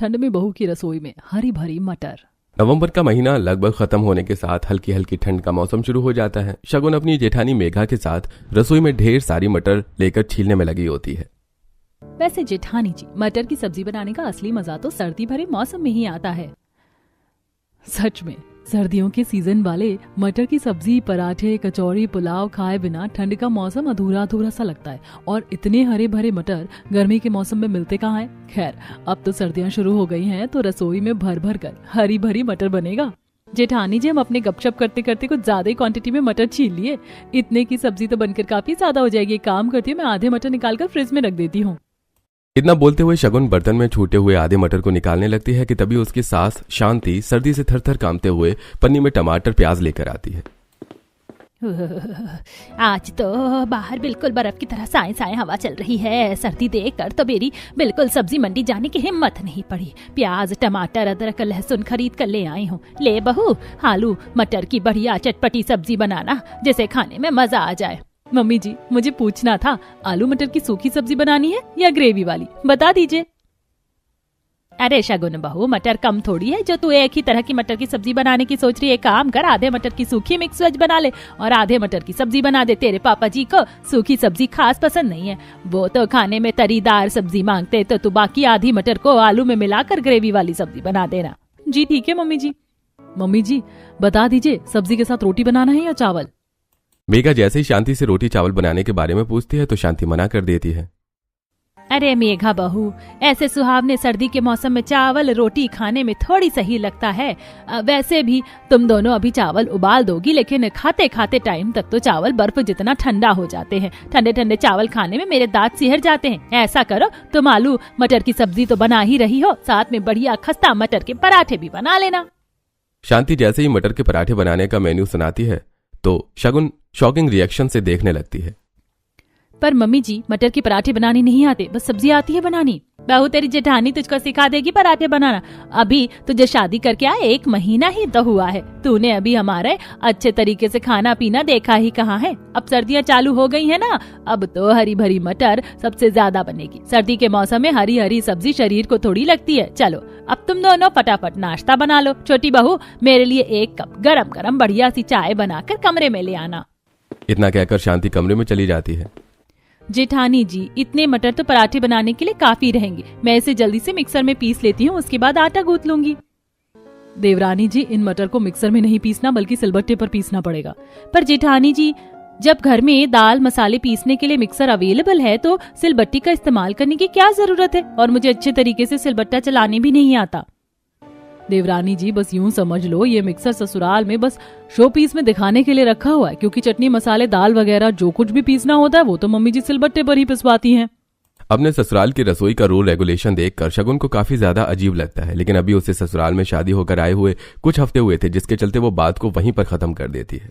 ठंड में बहू की रसोई में हरी भरी मटर। नवंबर का महीना लगभग खत्म होने के साथ हल्की हल्की ठंड का मौसम शुरू हो जाता है। शगुन अपनी जेठानी मेघा के साथ रसोई में ढेर सारी मटर लेकर छीलने में लगी होती है। वैसे जेठानी जी, मटर की सब्जी बनाने का असली मजा तो सर्दी भरे मौसम में ही आता है। सच में सर्दियों के सीजन वाले मटर की सब्जी, पराठे, कचौड़ी, पुलाव खाए बिना ठंड का मौसम अधूरा अधूरा सा लगता है। और इतने हरे भरे मटर गर्मी के मौसम में मिलते कहाँ हैं? खैर, अब तो सर्दियां शुरू हो गई हैं तो रसोई में भर भर कर हरी भरी मटर बनेगा। जेठानी जी, हम अपने गपशप करते करते कुछ ज्यादा ही क्वांटिटी में मटर छील लिए। इतने की सब्जी तो बनकर काफी ज्यादा हो जाएगी। एक काम करती हूँ, मैं आधे मटर निकालकर फ्रिज में रख देती हूँ। इतना बोलते हुए शगुन बर्तन में छूटे हुए आधे मटर को निकालने लगती है कि तभी उसकी सास शांति सर्दी से थरथर कांपते हुए पन्नी में टमाटर प्याज लेकर आती है। आज तो बाहर बिल्कुल बर्फ की तरह साए साए हवा चल रही है। सर्दी देखकर तो मेरी बिल्कुल सब्जी मंडी जाने की हिम्मत नहीं पड़ी। प्याज, टमाटर, अदरक, लहसुन खरीद कर ले आई हूँ। ले बहू, आलू मटर की बढ़िया चटपटी सब्जी बनाना जिसे खाने में मजा आ जाए। मम्मी जी, मुझे पूछना था, आलू मटर की सूखी सब्जी बनानी है या ग्रेवी वाली, बता दीजिए। अरे शगुन बहू, मटर कम थोड़ी है जो तू एक ही तरह की मटर की सब्जी बनाने की सोच रही है। काम कर, आधे मटर की सूखी मिक्स वेज बना ले और आधे मटर की सब्जी बना दे। तेरे पापा जी को सूखी सब्जी खास पसंद नहीं है, वो तो खाने में तरीदार सब्जी मांगते। तो तू बाकी आधी मटर को आलू में मिलाकर ग्रेवी वाली सब्जी बना देना। जी ठीक है मम्मी जी। मम्मी जी, बता दीजिए, सब्जी के साथ रोटी बनाना है या चावल? मेघा जैसे ही शांति से रोटी चावल बनाने के बारे में पूछती है तो शांति मना कर देती है। अरे मेघा बहू, ऐसे सुहावने सर्दी के मौसम में चावल रोटी खाने में थोड़ी सही लगता है। वैसे भी तुम दोनों अभी चावल उबाल दोगी, लेकिन खाते खाते टाइम तक तो चावल बर्फ जितना ठंडा हो जाते हैं। ठंडे ठंडे चावल खाने में मेरे दांत सिहर जाते हैं। ऐसा करो, तुम आलू मटर की सब्जी तो बना ही रही हो, साथ में बढ़िया खस्ता मटर के पराठे भी बना लेना। शांति जैसे ही मटर के पराठे बनाने का मेन्यू सुनाती है तो शगुन शॉकिंग रिएक्शन से देखने लगती है। पर मम्मी जी, मटर के पराठे बनाने नहीं आते, बस सब्जी आती है बनानी। बहू, तेरी जेठानी तुझको सिखा देगी पराठे बनाना। अभी तुझे शादी करके आए 1 महीना ही तो हुआ है। तूने अभी हमारे अच्छे तरीके से खाना पीना देखा ही कहाँ है। अब सर्दियाँ चालू हो गई है ना, अब तो हरी भरी मटर सबसे ज्यादा बनेगी। सर्दी के मौसम में हरी हरी सब्जी शरीर को थोड़ी लगती है। चलो अब तुम दोनों फटाफट नाश्ता बना लो। छोटी बहू, मेरे लिए 1 कप गरम गरम बढ़िया सी चाय बनाकर कमरे में ले आना। इतना कहकर शांति कमरे में चली जाती है। जेठानी जी, इतने मटर तो पराठे बनाने के लिए काफी रहेंगे। मैं इसे जल्दी से मिक्सर में पीस लेती हूँ, उसके बाद आटा गूंथ लूंगी। देवरानी जी, इन मटर को मिक्सर में नहीं पीसना बल्कि सिलबट्टे पर पीसना पड़ेगा। पर जेठानी जी, जब घर में दाल मसाले पीसने के लिए मिक्सर अवेलेबल है तो सिलबट्टी का इस्तेमाल करने की क्या जरूरत है? और मुझे अच्छे तरीके से सिलबट्टा चलाने भी नहीं आता। देवरानी जी, बस यूं समझ लो, ये मिक्सर ससुराल में बस शो पीस में दिखाने के लिए रखा हुआ है, क्योंकि चटनी मसाले दाल वगैरह जो कुछ भी पीसना होता है वो तो मम्मी जी सिलबट्टे पर ही पिसवाती हैं। अपने ससुराल की रसोई का रूल रेगुलेशन देखकर शगुन को काफी ज्यादा अजीब लगता है, लेकिन अभी उसे ससुराल में शादी होकर आए हुए कुछ हफ्ते हुए थे, जिसके चलते वो बात को वहीं पर खत्म कर देती है।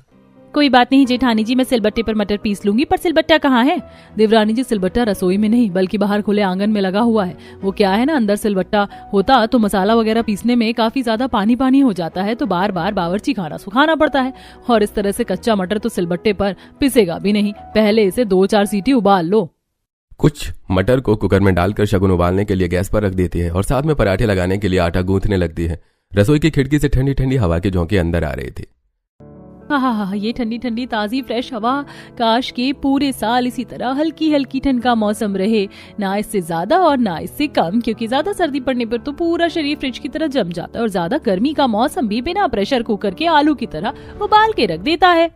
कोई बात नहीं जेठानी जी, मैं सिलबट्टे पर मटर पीस लूंगी। पर सिलबट्टा कहाँ है? देवरानी जी, सिलबट्टा रसोई में नहीं बल्कि बाहर खुले आंगन में लगा हुआ है। वो क्या है ना, अंदर सिलबट्टा होता तो मसाला वगैरह पीसने में काफी ज्यादा पानी पानी हो जाता है, तो बार बार बावर्ची खाना सुखाना पड़ता है। और इस तरह से कच्चा मटर तो सिलबट्टे पर पिसेगा भी नहीं। पहले इसे 2-4 सीटी उबाल लो। कुछ मटर को कुकर में डालकर शगुन उबालने के लिए गैस पर रख देती है और साथ में पराठे लगाने के लिए आटा गूंथने लगती है। रसोई की खिड़की से ठंडी ठंडी हवा के झोंके अंदर आ रहे थे। हाँ, ये ठंडी ठंडी ताजी फ्रेश हवा, काश के पूरे साल इसी तरह हल्की हल्की ठंड का मौसम रहे, ना इससे ज्यादा और ना इससे कम, क्योंकि ज्यादा सर्दी पड़ने पर तो पूरा शरीर फ्रिज की तरह जम जाता है और ज्यादा गर्मी का मौसम भी बिना प्रेशर कुकर के आलू की तरह उबाल के रख देता है।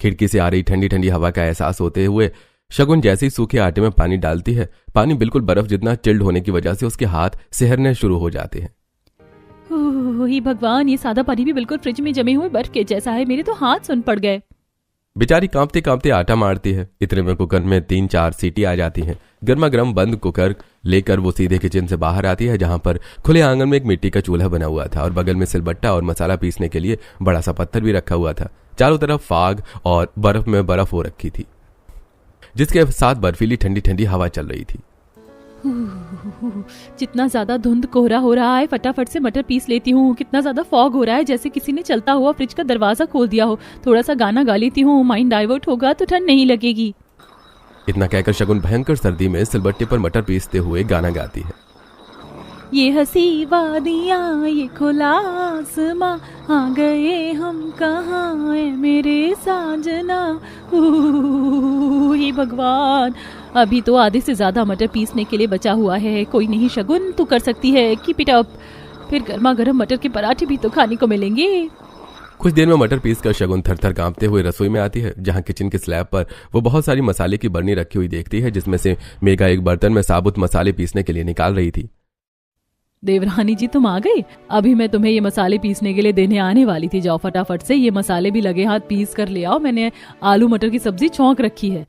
खिड़की से आ रही ठंडी ठंडी हवा का एहसास होते हुए शगुन जैसे ही सूखे आटे में पानी डालती है, पानी बिल्कुल बर्फ जितना चिल्ड होने की वजह से उसके हाथ सिहरने शुरू हो जाते हैं। हे भगवान, ये सादा पानी भी बिल्कुल फ्रिज में जमे हुए बर्फ के जैसा है। मेरे तो हाथ सुन पड़ गए। बेचारी कांपते कांपते आटा मारती है। इतने में कुकर में 3-4 सीटी आ जाती हैं। गर्मा गर्म बंद कुकर लेकर वो सीधे किचन से बाहर आती है, जहां पर खुले आंगन में एक मिट्टी का चूल्हा बना हुआ था और बगल में सिलबट्टा और मसाला पीसने के लिए बड़ा सा पत्थर भी रखा हुआ था। चारों तरफ फाग और बर्फ में बर्फ हो रखी थी, जिसके साथ बर्फीली ठंडी ठंडी हवा चल रही थी। जितना ज्यादा धुंध कोहरा हो रहा है, फटाफट से मटर पीस लेती हूँ। कितना ज्यादा फॉग हो रहा है, जैसे किसी ने चलता हुआ फ्रिज का दरवाजा खोल दिया हो। थोड़ा सा गाना गा लेती हूँ, माइंड डाइवर्ट होगा तो ठंड नहीं लगेगी। इतना कहकर शगुन भयंकर सर्दी में सिलबट्टे पर मटर पीसते हुए गाना गाती है। ये हंसी वादियाँ ये खुला आसमां, आ गए हम कहाँ है मेरे साजना। हे भगवान, अभी तो आधे से ज्यादा मटर पीसने के लिए बचा हुआ है। कोई नहीं शगुन, तू कर सकती है, कीप इट अप। फिर गर्मा गर्म मटर के पराठे भी तो खाने को मिलेंगे। कुछ देर में मटर पीस कर शगुन थर-थर कांपते हुए रसोई में आती है, जहां किचन के स्लैब पर वो बहुत सारी मसाले की बरनी रखी हुई देखती है, जिसमें से मेघा एक बर्तन में साबुत मसाले पीसने के लिए निकाल रही थी। देवरानी जी तुम आ गई? अभी मैं तुम्हें ये मसाले पीसने के लिए देने आने वाली थी। जाओ फटाफट से ये मसाले भी लगे हाथ पीस कर ले आओ। मैंने आलू मटर की सब्जी छौंक रखी है।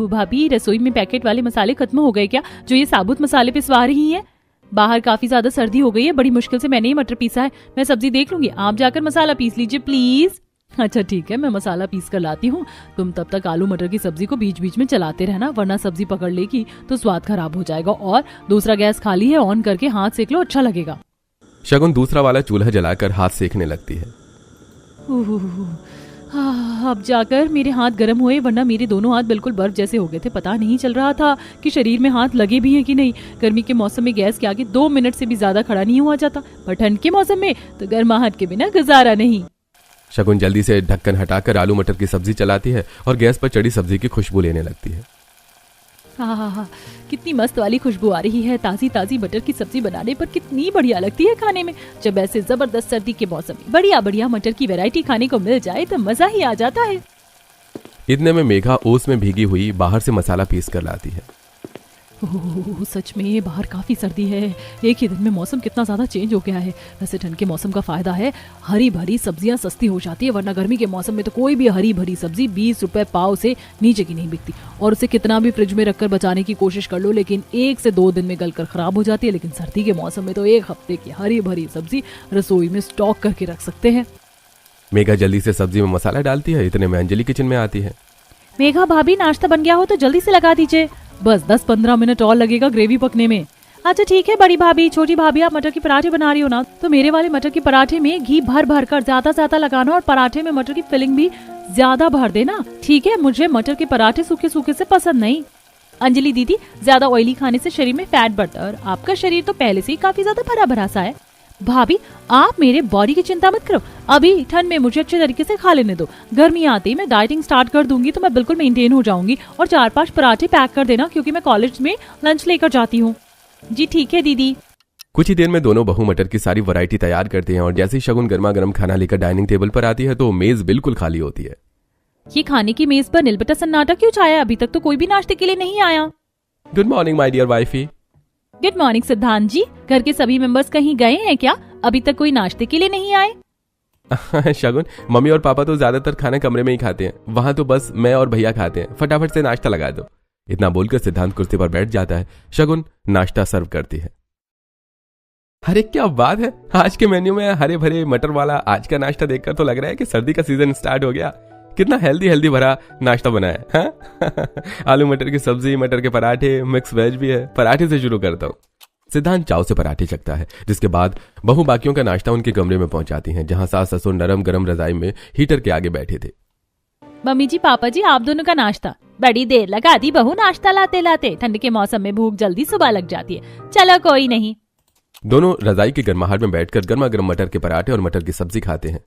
भाभी, रसोई में पैकेट वाले मसाले खत्म हो गए क्या, जो ये साबुत मसाले पिसवा रही हैं? बाहर काफी ज्यादा सर्दी हो गई है, बड़ी मुश्किल से मैंने ये मटर पीसा है। मैं सब्जी देख लूंगी, आप जाकर मसाला पीस लीजिए प्लीज। अच्छा ठीक है, मैं मसाला पीस कर लाती हूँ। तुम तब तक आलू मटर की सब्जी को बीच बीच में चलाते रहना, वरना सब्जी पकड़ लेगी तो स्वाद खराब हो जाएगा। और दूसरा गैस खाली है, ऑन करके हाथ सेक लो, अच्छा लगेगा। शगुन दूसरा वाला चूल्हा जलाकर हाथ सेकने लगती है। अब जाकर मेरे हाथ गर्म हुए, वरना मेरे दोनों हाथ बिल्कुल बर्फ जैसे हो गए थे। पता नहीं चल रहा था कि शरीर में हाथ लगे भी हैं कि नहीं। गर्मी के मौसम में गैस के आगे 2 मिनट से भी ज्यादा खड़ा नहीं हुआ जाता, पर ठंड के मौसम में तो गर्माहट के बिना गुजारा नहीं। शगुन जल्दी से ढक्कन हटाकर आलू मटर की सब्जी चलाती है और गैस पर चढ़ी सब्जी की खुशबू लेने लगती है। हाँ, कितनी मस्त वाली खुशबू आ रही है। ताजी ताजी मटर की सब्जी बनाने पर कितनी बढ़िया लगती है खाने में। जब ऐसे जबरदस्त सर्दी के मौसम में बढ़िया बढ़िया मटर की वैरायटी खाने को मिल जाए तो मजा ही आ जाता है। इतने में मेघा ओस में भीगी हुई बाहर से मसाला पीस कर लाती है। ओह, सच में बाहर काफी सर्दी है। एक ही दिन में मौसम कितना ज्यादा चेंज हो गया है। वैसे ठंड के मौसम का फायदा है, हरी भरी सब्जियां सस्ती हो जाती है, वरना गर्मी के मौसम में तो कोई भी हरी भरी सब्जी 20 रुपए पाव से नीचे की नहीं बिकती। और उसे कितना भी फ्रिज में रखकर बचाने की कोशिश कर लो, लेकिन 1 से 2 दिन में गलकर खराब हो जाती है। लेकिन सर्दी के मौसम में तो 1 हफ्ते की हरी भरी सब्जी रसोई में स्टॉक करके रख सकते हैं। मेघा जल्दी से सब्जी में मसाला डालती है। इतने में अंजलि किचन में आती है। मेघा भाभी, नाश्ता बन गया हो तो जल्दी से लगा दीजिए। बस 10-15 मिनट और लगेगा ग्रेवी पकने में। अच्छा ठीक है बड़ी भाभी। छोटी भाभी, आप मटर के पराठे बना रही हो ना, तो मेरे वाले मटर के पराठे में घी भर भर कर ज्यादा लगाना, और पराठे में मटर की फिलिंग भी ज्यादा भर देना, ठीक है? मुझे मटर के पराठे सूखे सूखे से पसंद नहीं। अंजलि दीदी, ज्यादा ऑयली खाने से शरीर में फैट बढ़ता है, और आपका शरीर तो पहले से ही काफी ज्यादा भरा भरा सा है। भाभी, आप मेरे बॉडी की चिंता मत करो, अभी ठंड में मुझे अच्छे तरीके से खा लेने दो। गर्मी आते ही मैं डाइटिंग स्टार्ट कर दूंगी तो मैं बिल्कुल मेंटेन हो जाऊंगी। और 4-5 पराठे पैक कर देना, क्योंकि मैं कॉलेज में लंच लेकर जाती हूँ। जी ठीक है दीदी। कुछ ही देर में दोनों बहू मटर की सारी वैरायटी तैयार करते हैं, और जैसे ही शगुन गर्मा गर्म खाना लेकर डाइनिंग टेबल पर आती है तो मेज बिल्कुल खाली होती है। ये खाने की मेज पर नीलबटा सन्नाटा क्यों छाया? अभी तक तो कोई भी नाश्ते के लिए नहीं आया। Good morning my dear wifey. Good morning Siddhant ji. घर के सभी मेंबर्स कहीं गए हैं क्या? अभी तक कोई नाश्ते के लिए नहीं आए। शगुन, मम्मी और पापा तो ज्यादातर खाना कमरे में ही खाते हैं, वहां तो बस मैं और भैया खाते हैं। फटाफट से नाश्ता लगा दो। इतना बोलकर सिद्धांत कुर्सी पर बैठ जाता है। शगुन नाश्ता सर्व करती है। अरे क्या बात है, आज के मेन्यू में हरे भरे मटर वाला आज का नाश्ता देखकर तो लग रहा है कि सर्दी का सीजन स्टार्ट हो गया। कितना हेल्दी भरा नाश्ता बना है, हाँ? आलू मटर की सब्जी, मटर के पराठे, मिक्स वेज भी है। पराठे से शुरू करता हूँ। सिद्धांत चाव से पराठे चखता है, जिसके बाद बहू बाकियों का नाश्ता उनके कमरे में पहुंचाती हैं, जहां सास ससुर नरम गरम रजाई में हीटर के आगे बैठे थे। मम्मी जी, पापा जी, आप दोनों का नाश्ता। बड़ी देर लगा दी बहू नाश्ता लाते लाते। ठंड के मौसम में भूख जल्दी सुबह लग जाती है। चलो कोई नहीं। दोनों रजाई की गर्माहट में बैठकर गर्मा गर्म मटर के पराठे और मटर की सब्जी खाते हैं।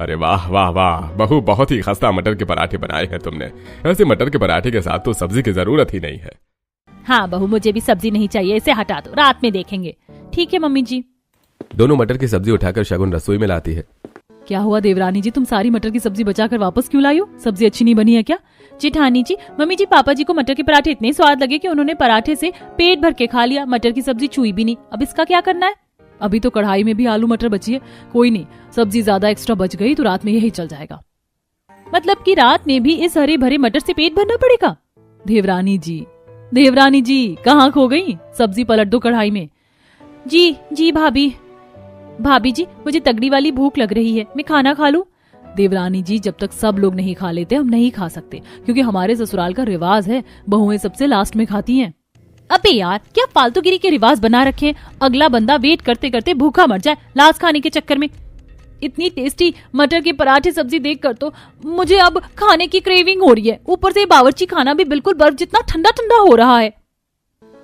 अरे वाह वाह वाह बहू, बहुत ही खस्ता मटर के पराठे बनाए हैं तुमने। ऐसे मटर के पराठे के साथ तो सब्जी की जरूरत ही नहीं है। हाँ बहू, मुझे भी सब्जी नहीं चाहिए, इसे हटा दो, रात में देखेंगे। ठीक है मम्मी जी। दोनों मटर की सब्जी उठाकर शगुन रसोई में लाती है। क्या हुआ देवरानी जी, तुम सारी मटर की सब्जी बचाकर वापस क्यों लाई हो? सब्जी अच्छी नहीं बनी है क्या? जेठानी जी, मम्मी जी, पापा जी को मटर के पराठे इतने स्वाद लगे कि उन्होंने पराठे से पेट भर के खा लिया। मटर की सब्जी छुई भी नहीं। अब इसका क्या करना है? अभी तो कढ़ाई में भी आलू मटर बची है। कोई नहीं, सब्जी ज्यादा एक्स्ट्रा बच गई तो रात में यही चल जाएगा। मतलब कि रात में भी इस हरे भरे मटर से पेट भरना पड़ेगा? देवरानी जी कहाँ खो गई? सब्जी पलट दो कढ़ाई में। जी भाभी जी, मुझे तगड़ी वाली भूख लग रही है, मैं खाना खा लूं? देवरानी जी, जब तक सब लोग नहीं खा लेते हम नहीं खा सकते, क्योंकि हमारे ससुराल का रिवाज है, बहुएं सबसे लास्ट में खाती हैं। अबे यार, क्या फालतूगिरी के रिवाज बना रखे हैं? अगला बंदा वेट करते करते भूखा मर जाए लास्ट खाने के चक्कर में। इतनी टेस्टी मटर के पराठे सब्जी देखकर तो मुझे अब खाने की क्रेविंग हो रही है। ऊपर से बावर्ची खाना भी बिल्कुल बर्फ जितना ठंडा ठंडा हो रहा है।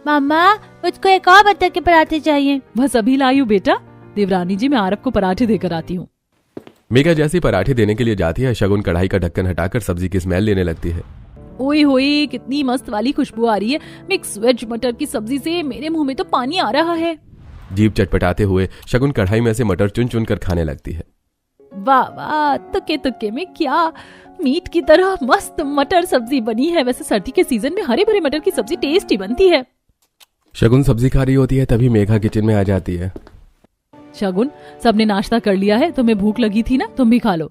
मामा मुझको एक और मटर के पराठे चाहिए। बस अभी लाई हूँ बेटा। देवरानी जी, मैं आरव को पराठे देकर आती हूँ। मेघा जैसी पराठे देने के लिए जाती है, शगुन कढ़ाई का ढक्कन हटाकर सब्जी की स्मेल लेने लगती है। ओए होए, कितनी मस्त वाली खुशबू आ रही है। मिक्स वेज मटर की सब्जी से मेरे मुंह में तो पानी आ रहा है। जीभ चटपटाते हुए शगुन कढ़ाई में से मटर चुन चुन कर खाने लगती है। वाह वाह, तुक्के तुक्के में क्या मीट की तरह मस्त मटर सब्जी बनी है। वैसे सर्दी के सीजन में हरे भरे मटर की सब्जी टेस्टी बनती है। शगुन सब्जी खा रही होती है, तभी मेघा किचन में आ जाती है। शगुन, सबने नाश्ता कर लिया है, तुम्हें भूख लगी थी ना, तुम भी खा लो।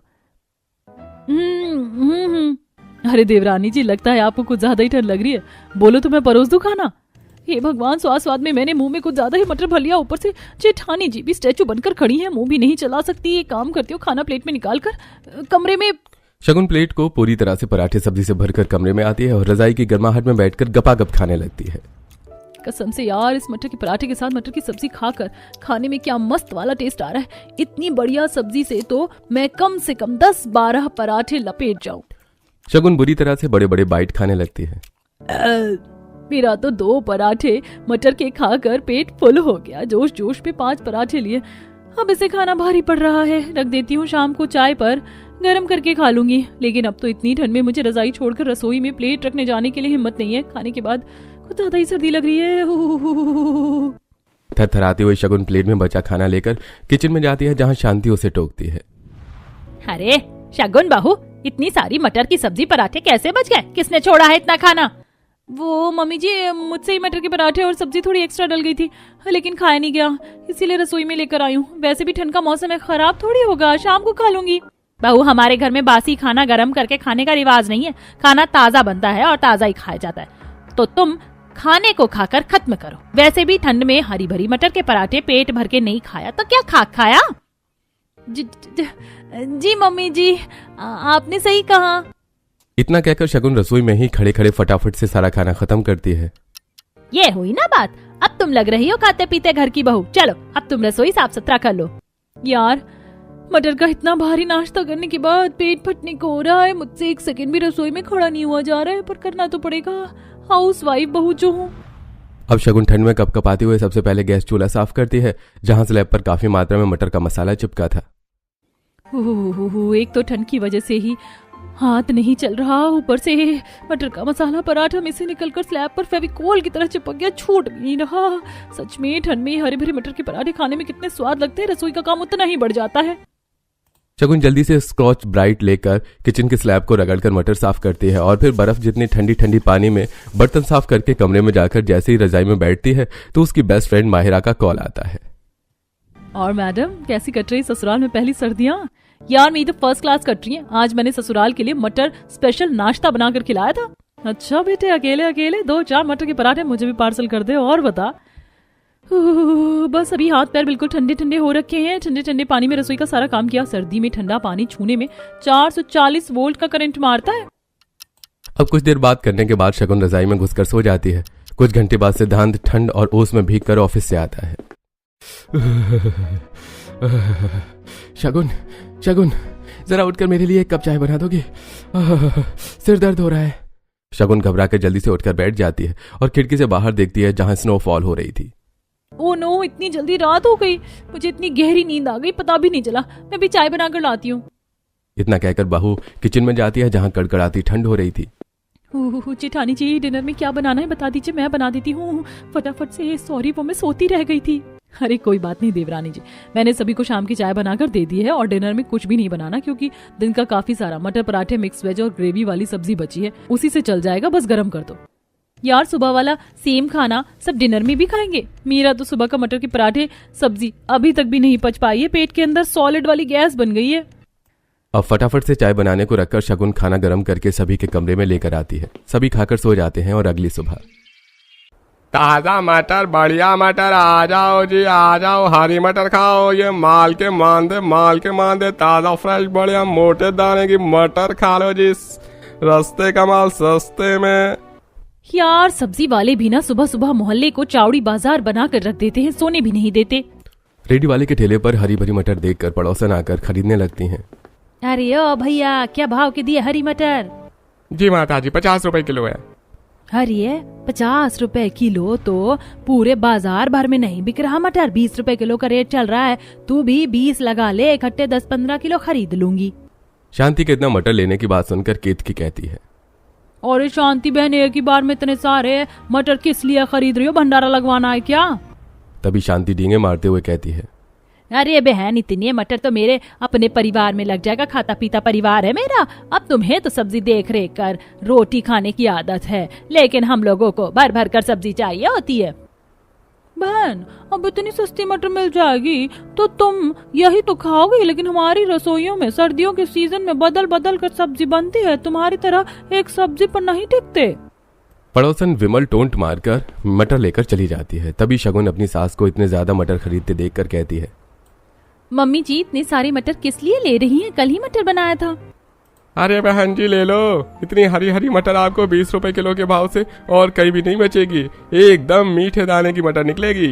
अरे देवरानी जी, लगता है आपको कुछ ज्यादा ही ठंड लग रही है। बोलो तो मैं परोस दूं खाना। हे भगवान, स्वाद स्वाद में मैंने मुंह में कुछ ज्यादा ही मटर भर लिया। ऊपर से जेठानी जी भी स्टैचू बनकर खड़ी है, मुंह भी नहीं चला सकती। एक काम करती हूँ, खाना प्लेट में निकाल कर कमरे में। शगुन प्लेट को पूरी तरह से पराठे सब्जी से भरकर कमरे में आती है और रजाई की गर्माहट में बैठकर गपागप खाने लगती है। कसम से यार, इस मटर के पराठे के साथ मटर की सब्जी खाकर खाने में क्या मस्त वाला टेस्ट आ रहा है। इतनी बढ़िया सब्जी से तो मैं कम से कम 10-12 पराठे लपेट जाऊं। शगुन बुरी तरह से बड़े बड़े बाइट खाने लगती है। मेरा तो 2 पराठे मटर के खाकर पेट फुल हो गया। जोश जोश में 5 पराठे लिए। अब इसे खाना भारी पड़ रहा है। रख देती हूँ, शाम को चाय पर गरम करके खा लूंगी। लेकिन अब तो इतनी ठंड में मुझे रजाई छोड़कर रसोई में प्लेट रखने जाने के लिए हिम्मत नहीं है। खाने के बाद कुछ ज्यादा ही सर्दी लग रही है। थरथराती हुई शगुन प्लेट में बचा खाना लेकर किचन में जाती है, जहाँ शांति उसे टोकती है। अरे शगुन बहू, इतनी सारी मटर की सब्जी पराठे कैसे बच गए? किसने छोड़ा है इतना खाना? वो मम्मी जी, मुझसे ही मटर के पराठे और सब्जी थोड़ी एक्स्ट्रा डल गई थी, लेकिन खाया नहीं गया, इसीलिए रसोई में लेकर आई हूँ। वैसे भी ठंड का मौसम है, खराब थोड़ी होगा, शाम को खा लूंगी। बहू, हमारे घर में बासी खाना गरम करके खाने का रिवाज नहीं है। खाना ताजा बनता है और ताजा ही खाया जाता है। तो तुम खाने को खाकर खत्म करो। वैसे भी ठंड में हरी भरी मटर के पराठे पेट भर के नहीं खाया तो क्या खाया? जी मम्मी जी, आपने सही कहा। इतना कहकर शगुन रसोई में ही खड़े खड़े फटाफट से सारा खाना खत्म करती है। ये हुई ना बात। अब तुम लग रही हो खाते पीते घर की बहू। चलो अब तुम रसोई साफ सुथरा कर लो। यार, मटर का इतना भारी नाश्ता करने के बाद पेट फटने को हो रहा है। मुझसे 1 सेकंड भी रसोई में खड़ा नहीं हुआ जा रहा है, पर करना तो पड़ेगा, हाउस वाइफ बहू जो हूँ। अब शगुन ठंड में कपकपाते हुए सबसे पहले गैस चूल्हा साफ करती है, जहाँ स्लैब पर काफी मात्रा में मटर का मसाला चिपका था। एक तो ठंड की वजह से ही हाथ नहीं चल रहा, ऊपर से मटर का मसाला पराठा में से निकलकर स्लैब पर फेविकोल की तरह चिपक गया, छूट भी नहीं रहा। सच में ठंड में हरे भरे मटर के पराठे खाने में कितने स्वाद लगते हैं। रसोई का काम उतना ही बढ़ जाता है। शगुन जल्दी से स्कॉच ब्राइट लेकर किचन के स्लैब को रगड़कर मटर साफ करती है और फिर बर्फ जितनी ठंडी ठंडी पानी में बर्तन साफ करके कमरे में जाकर जैसे ही रजाई में बैठती है तो उसकी बेस्ट फ्रेंड माहिरा का कॉल आता है। और मैडम, कैसी कट रही ससुराल में पहली सर्दियाँ? यार, मेरी तो फर्स्ट क्लास कट रही है। आज मैंने ससुराल के लिए मटर स्पेशल नाश्ता बनाकर खिलाया था। अच्छा बेटे, अकेले अकेले 2-4 मटर के पराठे मुझे भी पार्सल कर दे। और बता। बस अभी हाथ पैर बिल्कुल ठंडे ठंडे हो रखे हैं। ठंडे ठंडे पानी में रसोई का सारा काम किया। सर्दी में ठंडा पानी छूने में 440 वोल्ट का करंट मारता है। अब कुछ देर बात करने के बाद शगुन रजाई में घुसकर सो जाती है। कुछ घंटे बाद सिद्धांत ठंड और ओस में भीग कर ऑफिस से आता है। शगुन, शगुन, जरा उठकर मेरे लिए 1 कप चाय बना दोगे? सिर दर्द हो रहा है। शगुन घबराकर जल्दी से उठकर बैठ जाती है और खिड़की से बाहर देखती है, जहां स्नोफॉल हो रही थी। ओह नो, इतनी जल्दी रात हो गई। मुझे इतनी गहरी नींद आ गई, पता भी नहीं चला। मैं भी चाय बनाकर लाती हूँ। इतना कहकर बहू किचन में जाती है, जहां कड़कड़ाती ठंड हो रही थी। जेठानी जी, डिनर में क्या बनाना है बता दीजिए, मैं बना देती हूँ फटाफट से। सॉरी, वो मैं सोती रह गई थी। अरे कोई बात नहीं देवरानी जी, मैंने सभी को शाम की चाय बनाकर दे दी है और डिनर में कुछ भी नहीं बनाना, क्योंकि दिन का काफी सारा मटर पराठे, मिक्स वेज और ग्रेवी वाली सब्जी बची है, उसी से चल जाएगा। बस गर्म कर दो। यार, सुबह वाला सेम खाना सब डिनर में भी खाएंगे? मेरा तो सुबह का मटर के पराठे सब्जी अभी तक भी नहीं पच पाई है। पेट के अंदर सॉलिड वाली गैस बन गई है। अब फटाफट से चाय बनाने को रखकर शगुन खाना गर्म करके सभी के कमरे में लेकर आती है। सभी खाकर सो जाते हैं और अगली सुबह ताजा मटर, बढ़िया मटर, आ जाओ जी आ जाओ, हरी मटर खाओ। ये माल के मांदे ताजा फ्रेश बढ़िया मोटे दाने की मटर खा लो जी, रस्ते का माल सस्ते में। यार, सब्जी वाले भी ना सुबह सुबह मोहल्ले को चावड़ी बाजार बना कर रख देते हैं, सोने भी नहीं देते। रेडी वाले के ठेले पर हरी भरी मटर देखकर पड़ोसन आकर खरीदने लगती हैं। अरे ओ भैया, क्या भाव के दिए हरी मटर? जी माता जी, 50 रुपए किलो है। अरे 50 रुपए किलो तो पूरे बाजार भर में नहीं बिक रहा मटर। 20 रुपए किलो का रेट चल रहा है। तू भी 20 लगा ले, इकट्ठे 10-15 किलो खरीद लूंगी। शांति के इतना मटर लेने की बात सुनकर केतकी कहती है, और शांति बहन एक ही बार में इतने सारे मटर किस लिए खरीद रही हो? भंडारा लगवाना है क्या? तभी शांति डींगे मारते हुए कहती है, अरे बहन इतने मटर तो मेरे अपने परिवार में लग जाएगा। खाता पीता परिवार है मेरा। अब तुम्हें तो सब्जी देख रेख कर रोटी खाने की आदत है, लेकिन हम लोगों को भर भर कर सब्जी चाहिए होती है। बहन अब इतनी सस्ती मटर मिल जाएगी तो तुम यही तो खाओगी, लेकिन हमारी रसोइयों में सर्दियों के सीजन में बदल बदल कर सब्जी बनती है। तुम्हारी तरह एक सब्जी पर नहीं टिकते। पड़ोसन विमल टोंट मारकर मटर लेकर चली जाती है। तभी शगुन अपनी सास को इतने ज्यादा मटर खरीदते देखकर कहती है, मम्मी जी इतने सारे मटर किस लिए ले रही हैं? कल ही मटर बनाया था। अरे बहन जी ले लो, इतनी हरी हरी मटर आपको 20 रुपए किलो के भाव से और कहीं भी नहीं बचेगी। एकदम मीठे दाने की मटर निकलेगी।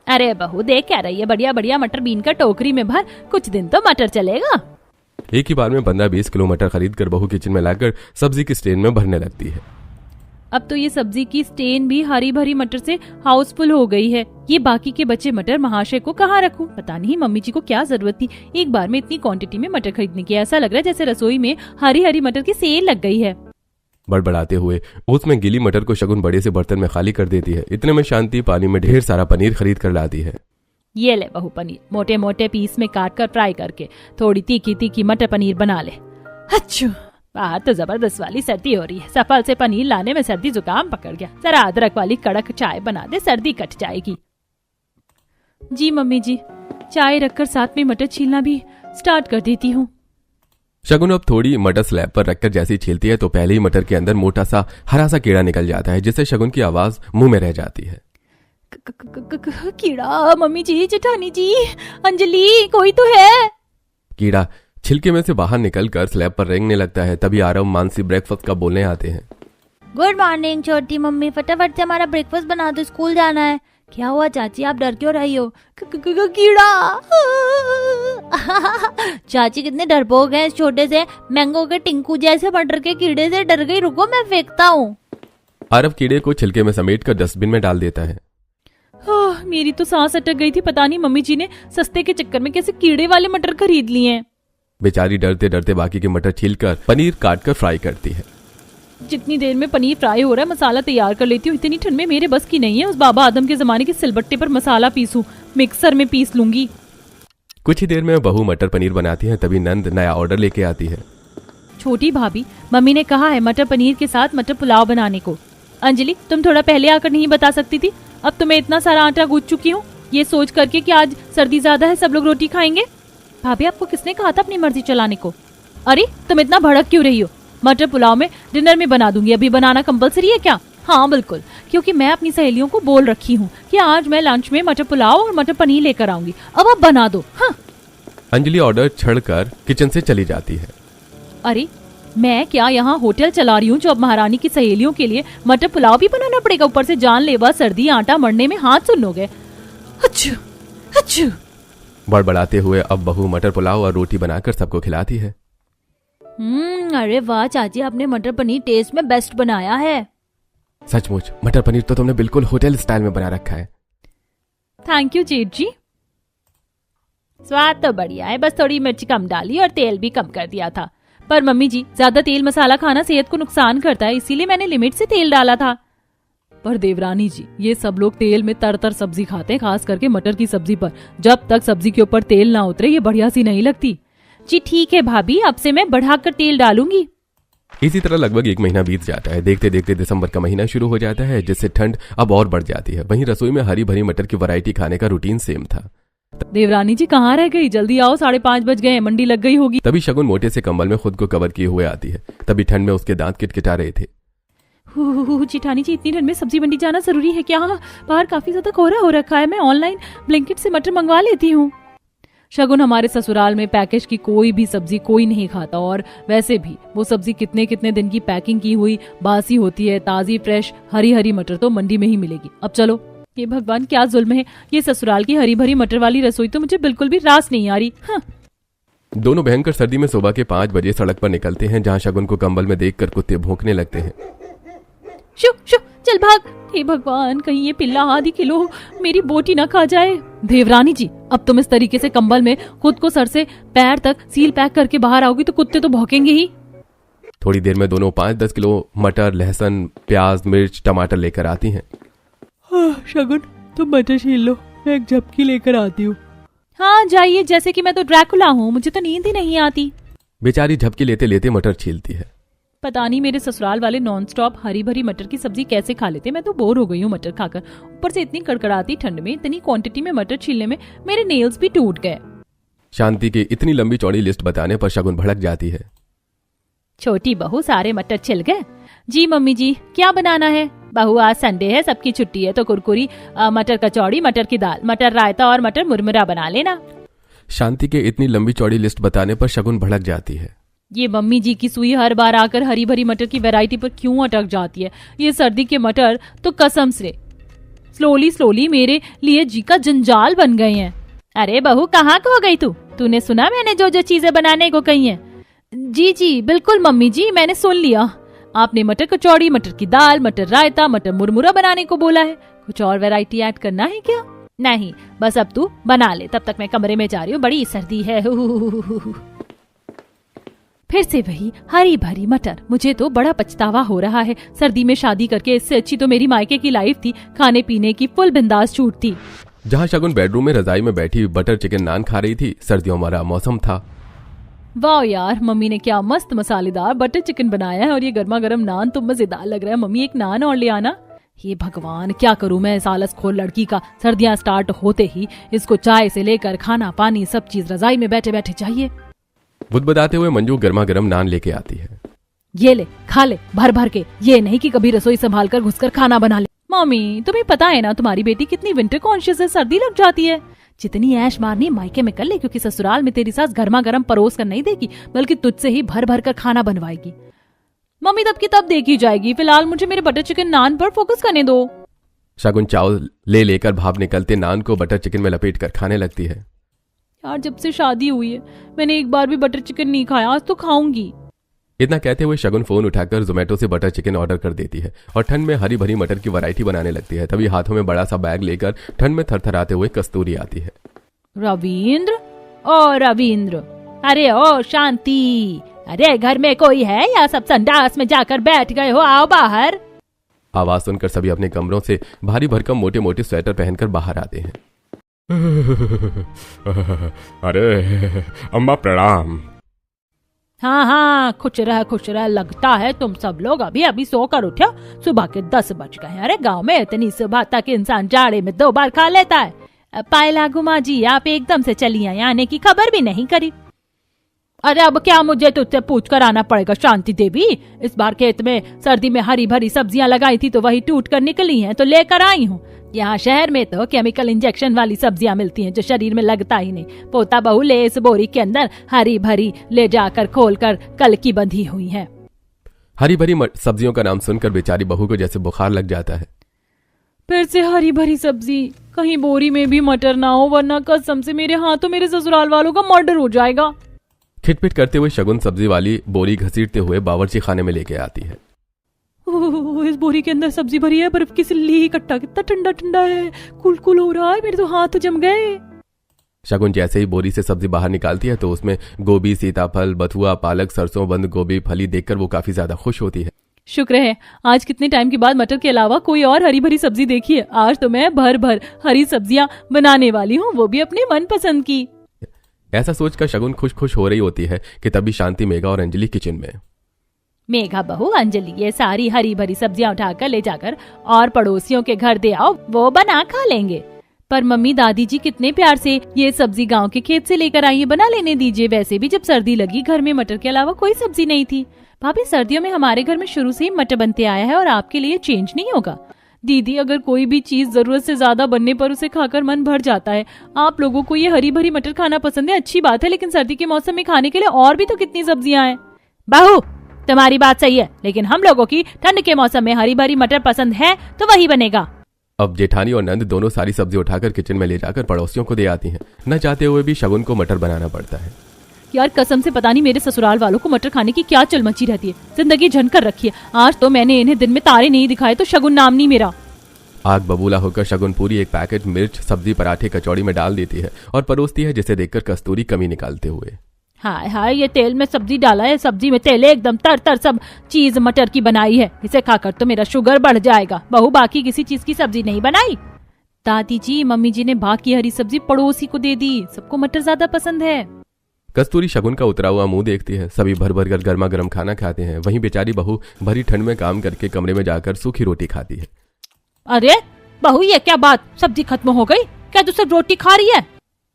अरे बहू देख क्या रही है, बढ़िया बढ़िया मटर बीन कर टोकरी में भर, कुछ दिन तो मटर चलेगा। एक ही बार में 15-20 किलो मटर खरीद कर बहू किचन में लाकर सब्जी की स्टैंड में भरने लगती है। अब तो ये सब्जी की स्टेन भी हरी भरी मटर से हाउसफुल हो गई है। ये बाकी के बचे मटर महाशय को कहाँ रखूं? पता नहीं मम्मी जी को क्या जरूरत थी एक बार में इतनी क्वांटिटी में मटर खरीदने की। ऐसा लग रहा है जैसे रसोई में हरी हरी मटर की सेल लग गई है। बड़बड़ाते हुए उसमें गीली मटर को शगुन बड़े से बर्तन में खाली कर देती है। इतने में शांति पानी में ढेर सारा पनीर खरीद कर लाती है। ये ले बहू पनीर, मोटे मोटे पीस में काट कर फ्राई करके थोड़ी तीखी तीखी मटर पनीर बना ले। अच्छा बाहर तो जबरदस्त वाली सर्दी हो रही है। सफल से पनीर लाने में सर्दी जुकाम पकड़ गया। जरा अदरक वाली कड़क चाय बना दे, सर्दी कट जाएगी। जी मम्मी जी, चाय रखकर साथ में मटर छीलना भी स्टार्ट कर देती हूँ। शगुन अब थोड़ी मटर स्लैब पर रखकर जैसे छीलती है तो पहले ही मटर के अंदर मोटा सा हरा सा कीड़ा निकल जाता है, जिससे शगुन की आवाज मुंह में रह जाती है। कीड़ा? मम्मी जी, जेठानी जी, अंजलि, कोई तो है। कीड़ा छिलके में से बाहर निकलकर स्लैब पर रेंगने लगता है। तभी आरव मानसी ब्रेकफास्ट का बोलने आते हैं। गुड मॉर्निंग छोटी मम्मी, फटाफट से हमारा ब्रेकफास्ट बना दो, स्कूल जाना है। क्या हुआ चाची, आप डर क्यों रही हो? कीड़ा। चाची कितने डरपोक हैं, इस छोटे से मैंगो के टिंकू जैसे मटर के कीड़े से डर गई। रुको मैं फेंकता हूँ। आरव कीड़े को छिलके में समेटकर डस्टबिन में डाल देता है। मेरी तो सांस अटक गई थी। पता नहीं मम्मी जी ने सस्ते के चक्कर में कैसे कीड़े वाले मटर खरीद लिए हैं। बेचारी डरते डरते बाकी के मटर छीलकर पनीर काटकर फ्राई करती है। जितनी देर में पनीर फ्राई हो रहा है मसाला तैयार कर लेती हूँ। इतनी ठंड में मेरे बस की नहीं है उस बाबा आदम के जमाने के सिलबट्टे पर मसाला पीसूं। मिक्सर में पीस लूंगी। कुछ ही देर में बहू मटर पनीर बनाती है। तभी नंद नया ऑर्डर लेके आती है। छोटी भाभी, मम्मी ने कहा है मटर पनीर के साथ मटर पुलाव बनाने को। अंजलि, तुम थोड़ा पहले आकर नहीं बता सकती थी? अब तो मैं इतना सारा आटा गूंथ चुकी हूँ ये सोच करके कि आज सर्दी ज्यादा है, सब लोग रोटी खाएंगे। भाभी, आपको किसने कहा था अपनी मर्जी चलाने को? अरे तुम इतना भड़क क्यों रही हो? मटर पुलाव में डिनर में बना दूंगी। अभी बनाना कंपलसरी है क्या? हाँ बिल्कुल, क्योंकि मैं अपनी सहेलियों को बोल रखी हूँ कि आज मैं लंच में मटर पुलाव और मटर पनीर लेकर आऊंगी। अब आप बना दो। हाँ। अंजलि ऑर्डर छड़कर किचन से चली जाती है। अरे मैं क्या यहाँ होटल चला रही हूँ जो अब महारानी की सहेलियों के लिए मटर पुलाव भी बनाना पड़ेगा? ऊपर से जानलेवा सर्दी, आटा मरने में हाथ सुन लोगे। अच्छू अच्छू। बड़बड़ाते हुए अब बहू मटर पुलाव और रोटी बनाकर सबको खिलाती है। अरे वाह चाची, आपने मटर पनीर टेस्ट में बेस्ट बनाया है। सचमुच मटर पनीर तो तुमने बिल्कुल होटल स्टाइल में बना रखा है। थैंक यू जेठ जी। स्वाद तो बढ़िया है, बस थोड़ी मिर्च कम डाली और तेल भी कम कर दिया था। पर मम्मी जी, ज्यादा तेल मसाला खाना सेहत को नुकसान करता है, इसीलिए मैंने लिमिट से तेल डाला था। पर देवरानी जी, ये सब लोग तेल में तर सब्जी खाते हैं, खास करके मटर की सब्जी पर। जब तक सब्जी के ऊपर तेल ना उतरे ये बढ़िया सी नहीं लगती। जी ठीक है भाभी, अब से मैं बढ़ाकर तेल डालूंगी। इसी तरह लगभग 1 महीना बीत जाता है। देखते देखते दिसंबर का महीना शुरू हो जाता है, जिससे ठंड अब और बढ़ जाती है। वहीं रसोई में हरी भरी मटर की वैरायटी खाने का रूटीन सेम था। देवरानी जी कहाँ रह गई? जल्दी आओ, 5:30 बज गए, मंडी लग गई होगी। तभी शगुन मोटे से कंबल में खुद को कवर किए हुए आती है। तभी ठंड में उसके दांत किटकिटा रहे थे। जेठानी जी, इतनी ठंड में सब्जी मंडी जाना जरूरी है क्या? बाहर काफी ज्यादा कोहरा हो रखा है, मैं ऑनलाइन ब्लिंकिट से मटर मंगवा लेती हूँ। शगुन, हमारे ससुराल में पैकेज की कोई भी सब्जी कोई नहीं खाता, और वैसे भी वो सब्जी कितने कितने दिन की पैकिंग की हुई बासी होती है। ताजी फ्रेश हरी हरी मटर तो मंडी में ही मिलेगी। अब चलो। ये भगवान क्या जुल्म है, ये ससुराल की हरी भरी मटर वाली रसोई तो मुझे बिल्कुल भी रास नहीं आ रही। हाँ। दोनों भयंकर सर्दी में सुबह के 5 बजे सड़क पर निकलते हैं, जहाँ शगुन को कंबल में देखकर कुत्ते भौंकने लगते हैं। शु शु चल भाग। हे भगवान, कहीं ये पिल्ला आधी किलो मेरी बोटी ना खा जाए। देवरानी जी, अब तुम इस तरीके से कंबल में खुद को सर से पैर तक सील पैक करके बाहर आओगी तो कुत्ते तो भौंकेंगे ही। थोड़ी देर में दोनों 5-10 किलो मटर, लहसुन, प्याज, मिर्च, टमाटर लेकर आती हैं। शगुन, तुम मटर छील लो, मैं एक झपकी लेकर आती हूँ। हाँ जाइए, जैसे कि मैं तो ड्रैकुला हूँ, मुझे तो नींद ही नहीं आती। बेचारी झपकी लेते लेते मटर छीलती है। पता नहीं मेरे ससुराल वाले नॉन स्टॉप हरी भरी मटर की सब्जी कैसे खा लेते। मैं तो बोर हो गई हूँ मटर खाकर। ऊपर से इतनी कड़कड़ाती ठंड में इतनी क्वांटिटी में मटर छीलने में मेरे नेल्स भी टूट गए। शांति की इतनी लंबी चौड़ी लिस्ट बताने पर शगुन भड़क जाती है। छोटी बहू, सारे मटर छिल गए? जी मम्मी जी, क्या बनाना है? बहू, आज संडे है, सबकी छुट्टी है, तो कुरकुरी, मटर कचौड़ी, मटर की दाल, मटर रायता और मटर मुरमुरा बना लेना। शांति के इतनी लंबी चौड़ी लिस्ट बताने पर शगुन भड़क जाती है। ये मम्मी जी की सुई हर बार आकर हरी भरी मटर की वैरायटी पर क्यों अटक जाती है? ये सर्दी के मटर तो कसम से स्लोली स्लोली मेरे लिए जी का जंजाल बन गए हैं। अरे बहू, कहाँ खो गई तू? तूने सुना मैंने जो जो चीजें बनाने को कही हैं? जी जी बिल्कुल मम्मी जी, मैंने सुन लिया। आपने मटर कचौड़ी, मटर की दाल, मटर रायता, मटर मुरमुरा बनाने को बोला है। कुछ और वैरायटी ऐड करना है क्या? नहीं, बस अब तू बना ले, तब तक मैं कमरे में जा रही हूँ, बड़ी सर्दी है। फिर से वही हरी भरी मटर। मुझे तो बड़ा पछतावा हो रहा है। सर्दी में शादी करके इससे अच्छी तो मेरी मायके की लाइफ थी। खाने पीने की फुल बिंदास छूट थी। जहाँ शगुन बेडरूम में रजाई में बैठी बटर चिकन नान खा रही थी, सर्दियों वाला मौसम था। वाह यार, मम्मी ने क्या मस्त मसालेदार बटर चिकन बनाया है और ये गर्मा गर्म नान तो मजेदार लग रहा है। मम्मी, एक नान और ले आना। हे भगवान, क्या करूं मैं इस आलसखोर लड़की का। सर्दियां स्टार्ट होते ही इसको चाय से लेकर खाना पानी सब चीज रजाई में बैठे बैठे चाहिए। बुदबुदाते हुए मंजू गर्मा गर्म नान लेके आती है। ये ले, खा ले भर भर के। ये नहीं कि कभी रसोई संभाल कर घुसकर खाना बना ले। मम्मी, तुम्हें पता है ना तुम्हारी बेटी कितनी विंटर कॉन्शियस है, सर्दी लग जाती है। जितनी ऐश मारनी मायके में कर ले, क्योंकि ससुराल में तेरी सास गर्मा गर्म परोस कर नहीं देगी, बल्कि तुझसे ही भर भर कर खाना बनवाएगी। मम्मी, तब की तब देखी जाएगी, फिलहाल मुझे मेरे बटर चिकन नान पर फोकस करने दो। शगुन चावल ले लेकर भाप निकलते नान को बटर चिकन में लपेट कर खाने लगती है। यार, जब से शादी हुई है मैंने एक बार भी बटर चिकन नहीं खाया, आज तो खाऊंगी। इतना कहते हुए शगुन फोन उठाकर जोमेटो से बटर चिकन ऑर्डर कर देती है और ठंड में हरी भरी मटर की वैरायटी बनाने लगती है। तभी हाथों में बड़ा सा बैग लेकर ठंड में थरथराते हुए कस्तूरी आती है। रविंद्र, ओ रविंद्र, अरे ओ शांति, अरे घर में कोई है या सब संडास में जाकर बैठ गए हो? आओ बाहर। आवाज सुनकर सभी अपने कमरों से भारी भरकम मोटे मोटे स्वेटर पहनकर बाहर आते हैं। अरे अम्मा प्रणाम। हाँ हाँ, खुश रह। लगता है तुम सब लोग अभी अभी सोकर उठे। सुबह के 10 बज गए। अरे गांव में इतनी सुबह तक इंसान जाड़े में 2 बार खा लेता है। पायला गुमा जी, आप एकदम से चली आई, आने की खबर भी नहीं करी। अरे अब क्या मुझे तुझसे पूछ कर आना पड़ेगा शांति देवी? इस बार खेत में सर्दी में हरी भरी सब्जियां लगाई थी तो वही टूट कर निकली हैं, तो लेकर आई हूँ। यहाँ शहर में तो केमिकल इंजेक्शन वाली सब्जियां मिलती हैं जो शरीर में लगता ही नहीं। पोता बहू ले इस बोरी के अंदर हरी भरी ले जाकर खोलकर कल की बंधी हुई है। हरी भरी सब्जियों का नाम सुनकर बेचारी बहू को जैसे बुखार लग जाता है। फिर से हरी भरी सब्जी, कहीं बोरी में भी मटर ना हो, वरना कसम से मेरे हाथों मेरे ससुराल वालों का मर्डर हो जाएगा। खिटपिट करते हुए शगुन सब्जी वाली बोरी घसीटते हुए बावर्ची खाने में लेके आती है। इस बोरी के अंदर सब्जी भरी है, बर्फ की सिल्ली इकट्ठा, कितना ठंडा ठंडा है, कुल हो रहा है, मेरे तो हाथ जम गए। शगुन जैसे ही बोरी से सब्जी बाहर निकालती है तो उसमें गोभी, सीताफल, बथुआ, पालक, सरसों, बंद गोभी, फली देखकर वो काफी ज्यादा खुश होती है। शुक्र है आज कितने टाइम के बाद मटर के अलावा कोई और हरी भरी सब्जी देखी है। आज तो मैं भर भर हरी सब्जियां बनाने वाली हूँ, वो भी अपने मनपसंद की। ऐसा सोचकर शगुन खुश हो रही होती है कि तभी शांति, मेघा और अंजलि किचन में। मेघा बहू, अंजलि, ये सारी हरी भरी सब्जियां उठाकर ले जाकर और पड़ोसियों के घर दे आओ, वो बना खा लेंगे। पर मम्मी दादी जी कितने प्यार से ये सब्जी गांव के खेत से लेकर आई है, बना लेने दीजिए। वैसे भी जब सर्दी लगी घर में मटर के अलावा कोई सब्जी नहीं थी। भाभी, सर्दियों में हमारे घर में शुरू से ही मटर बनते आया है और आपके लिए चेंज नहीं होगा। दीदी, अगर कोई भी चीज जरूरत से ज्यादा बनने पर उसे खाकर मन भर जाता है। आप लोगों को ये हरी भरी मटर खाना पसंद है, अच्छी बात है, लेकिन सर्दी के मौसम में खाने के लिए और भी तो कितनी सब्जियां हैं। बहू, तुम्हारी बात सही है, लेकिन हम लोगों की ठंड के मौसम में हरी भरी मटर पसंद है तो वही बनेगा। अब जेठानी और नंद दोनों सारी सब्जी उठाकर किचन में ले जाकर पड़ोसियों को दे आती हैं। न चाहते हुए भी शगुन को मटर बनाना पड़ता है। यार कसम से पता नहीं मेरे ससुराल वालों को मटर खाने की क्या चल मची रहती है, जिंदगी झंड कर रखी है। आज तो मैंने इन्हें दिन में तारे नहीं दिखाए तो शगुन नाम नहीं मेरा। आग बबूला होकर शगुन पूरी एक पैकेट मिर्च, सब्जी, पराठे, कचौड़ी में डाल देती है और परोसती है, जिसे देखकर कस्तूरी कमी निकालते हुए, हाय हाय, ये तेल में सब्जी डाला है, सब्जी में तेल है, एकदम तर तर सब चीज मटर की बनाई है। इसे खाकर तो मेरा शुगर बढ़ जाएगा। बहू बाकी किसी चीज की सब्जी नहीं बनाई? दादी जी, मम्मी जी ने बाकी हरी सब्जी पड़ोसी को दे दी, सबको मटर ज्यादा पसंद है। कस्तूरी शगुन का उतरा हुआ मुंह देखती है। सभी भर भर कर गर्मा गर्म खाना खाते हैं। वहीं बेचारी बहू भरी ठंड में काम करके कमरे में जाकर सूखी रोटी खाती है। अरे बहू, ये क्या बात, सब्जी खत्म हो गई क्या? तू सिर्फ रोटी खा रही है?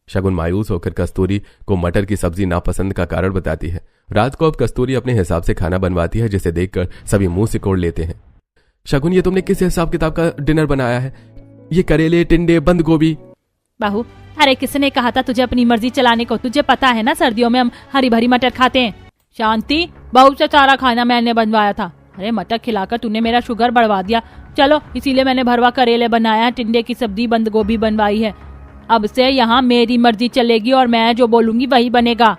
शगुन मायूस होकर कस्तूरी को मटर की सब्जी नापसंद का कारण बताती है। रात को अब कस्तूरी अपने हिसाब से खाना बनवाती है, जिसे देखकर सभी मुंह सिकोड़ लेते हैं। शगुन, ये तुमने किस हिसाब किताब का डिनर बनाया है? ये करेले, टिंडे, बंद गोभी। बहू, अरे किसने कहा था तुझे अपनी मर्जी चलाने को? तुझे पता है ना सर्दियों में हम हरी भरी मटर खाते हैं। शांति, बहू से सारा खाना मैंने बनवाया था। अरे मटर खिलाकर तूने मेरा शुगर बढ़वा दिया। चलो, इसीलिए मैंने भरवा करेले बनाया, टिंडे की सब्जी, बंद गोभी बनवाई है। अब से यहाँ मेरी मर्जी चलेगी और मैं जो बोलूंगी वही बनेगा।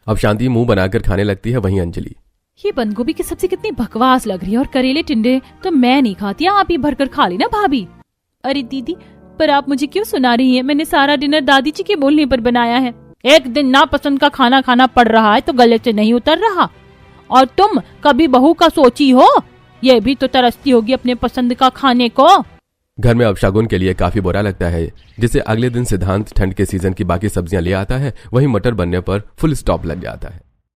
अब शांति मुंह बनाकर खाने लगती है। वहीं अंजलि, ये बंद गोभी की सब्जी कितनी बकवास लग रही है और करेले टिंडे तो मैं नहीं खाती, आप ही भरकर खा ली ना भाभी। अरे दीदी, पर आप मुझे क्यों सुना रही हैं? मैंने सारा डिनर दादी जी के बोलने पर बनाया है। एक दिन नापसंद का खाना खाना पड़ रहा है तो गले से नहीं उतर रहा। और तुम कभी बहू का सोची हो? ये भी तो तरसती होगी अपने पसंद का खाने को। घर में अब शगुन के लिए काफी बुरा लगता है, जिसे अगले दिन सिद्धांत ठंड के सीजन की बाकी सब्जियां ले आता है। वहीं मटर बनने पर फुल स्टॉप लग जाता है।